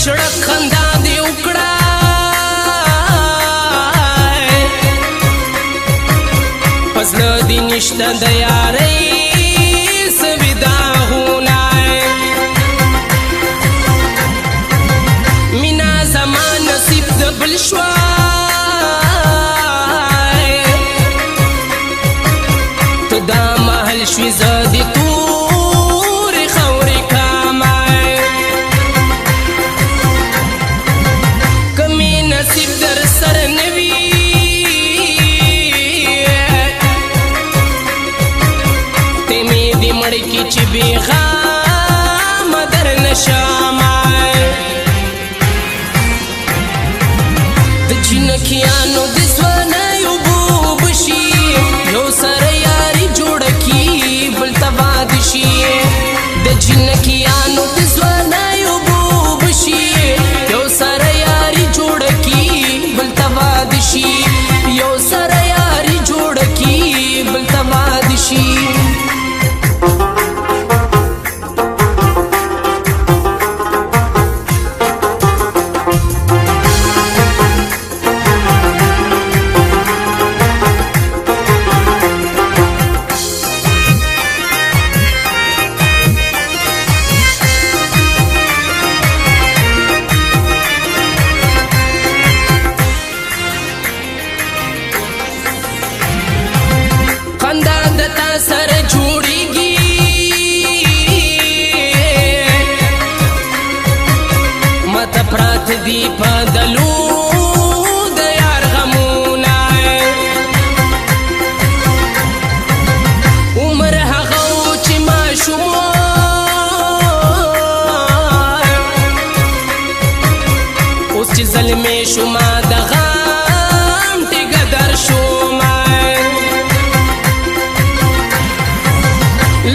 شړک خندا دې وکړه پزله دې نشته د یارۍ سویداغونه مینا زما نصیب د بل شوه ته دا محل شوې زه دې تورې خاورې کامه که مې نصیب در سره نه وي ته مې دې مړ کړي چې بېغمه در نه شمه د جنکیانو د ځوانیو بوب شي یو سره یاري جوړه کي بل ته واده شي د جنکیانو د ځوانیو بوب شي یو سره یاري جوړه کي بل ته واده شي یو سره یاري جوړه کي بل ته واده شي سره جوړیږي ماته پرات دي په دلو د یار غمونه عمر هغه چې ماشوم اوس چې ظلمې شومه د غم تیږه در شومه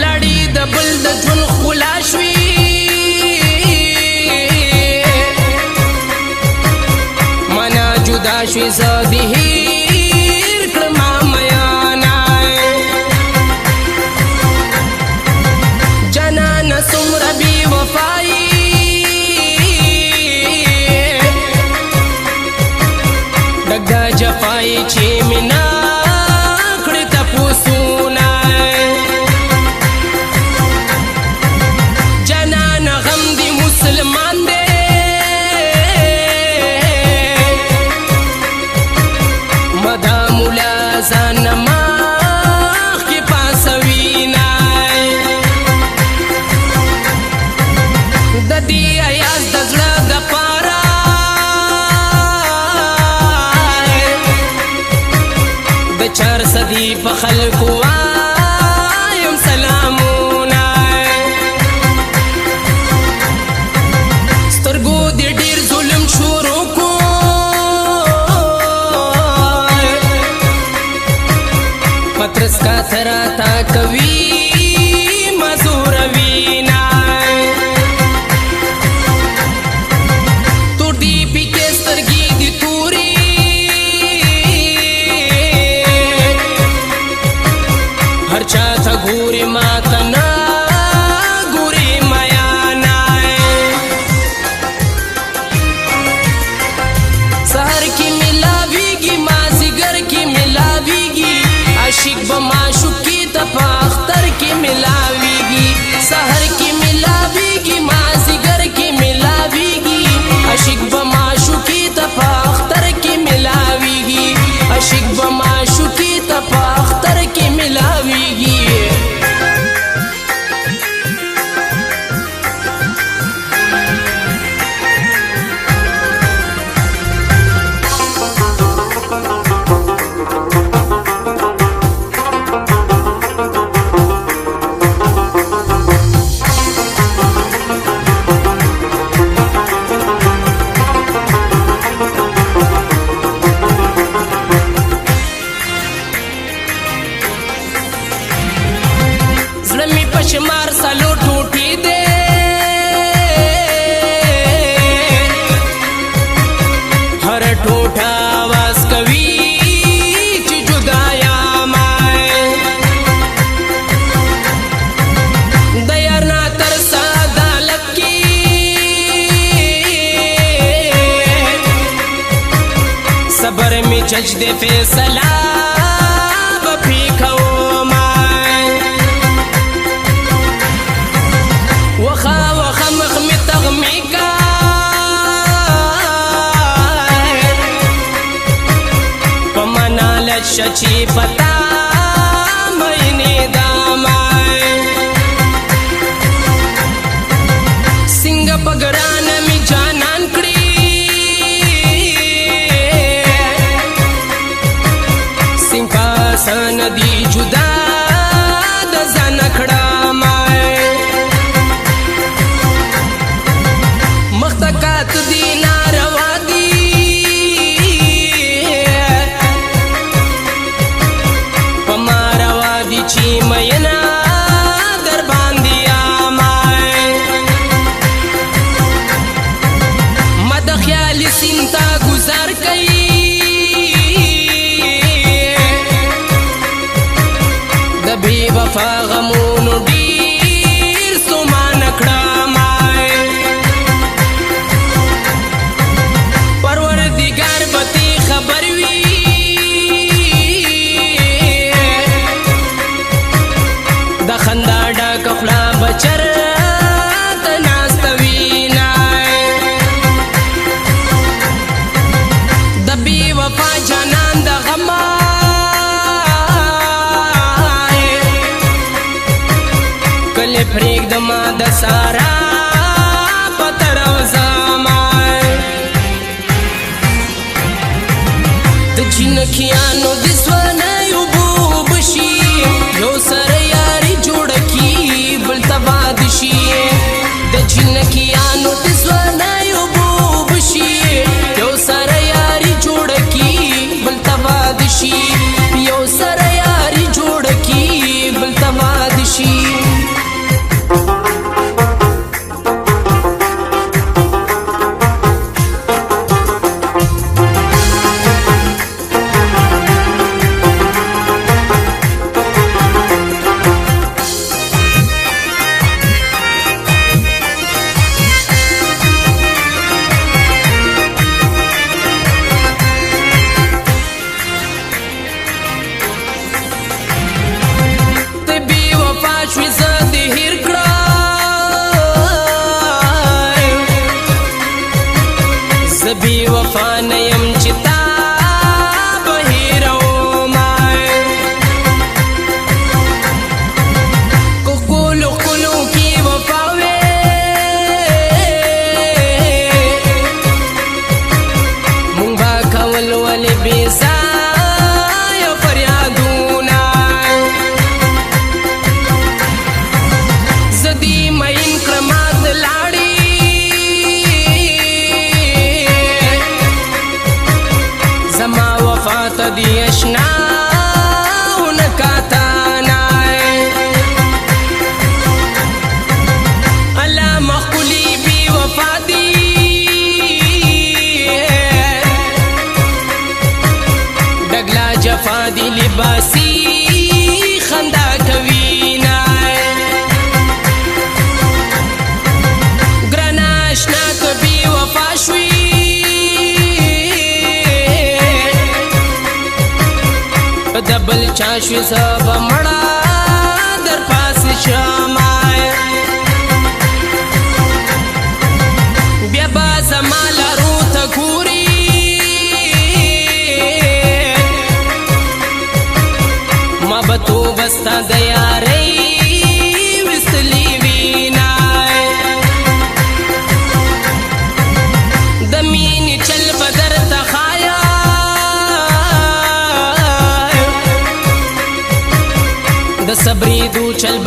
لړی د بل د ژوند ښکلا شوي منا جدا شوي زه دې هېر کړمه میانه جانانه څومره بې وفایي ډګه جفایي چې مې نه کړې تپوسونه مسلمان دے مدا مولا ځان مخ کې پاسوینا د دې ایاز د زړه د پاره د چار صدی په خلکو وایم سلامونه سترګو دې ډېر ظلم شروع کو پترس کا تراتا کوي مزوروینا تور دې پکې سترګې دې تورې هر چا ته ګورې ما ته نه ګورې میانا سهر کی ملاویږي مازیګر کی ملاویږي عاشق به معشوق کی ته په اختر जज दे फैसला बपी कोमा वखा वखा मखमी तगमी का पमना लच्छी पता मैंने दामाए सिंग पगरान में जानन कड़ी सिंहासन दी जुदा दजन खड़ा माए मख्तकात दी नारवा दी पमारवा दी ची मयना दर बांदिया माए मद ख्याली सिंता गुजार कई दबी वफा गमून डीर सुमान खड़ा माए परवरदिगार बती खबर वी दखंदा डाक खला बचर तनास्तवी नाए दबी वफा जानन द गमा कले फ्रीक दमा द सारा पतरव समाए द जिनखियानो दिसवना युबुबशी यो सर यारी जोड़की बलतबादशी द जिनखियानो दिसवना युबुबशी यो सर यारी जोड़की बलतबादशी यो सर यारी जोड़की बलतबादशी सभी वफा नयम चिता बहिरो माए कुकुलु कुलु की वफावे मुंबा खवल वाले बेसा यो फरियादूना जदी मइन क्रमात लाड़ी जमा वफात दी अशना उनका तानाए अल्लाह मखुली भी वफा दी डगला जफा दी लिबासी खंदा कवीनाए ग्रनाशना कभी वफा शुई दबल चाशवी सब मड़ा दर पास शमाए ब्याबा जमाला रूथ खूरी मबतू बस्ता दया रही विसली वीनाए दमीन चल बदर तखाया द सबरी दू चल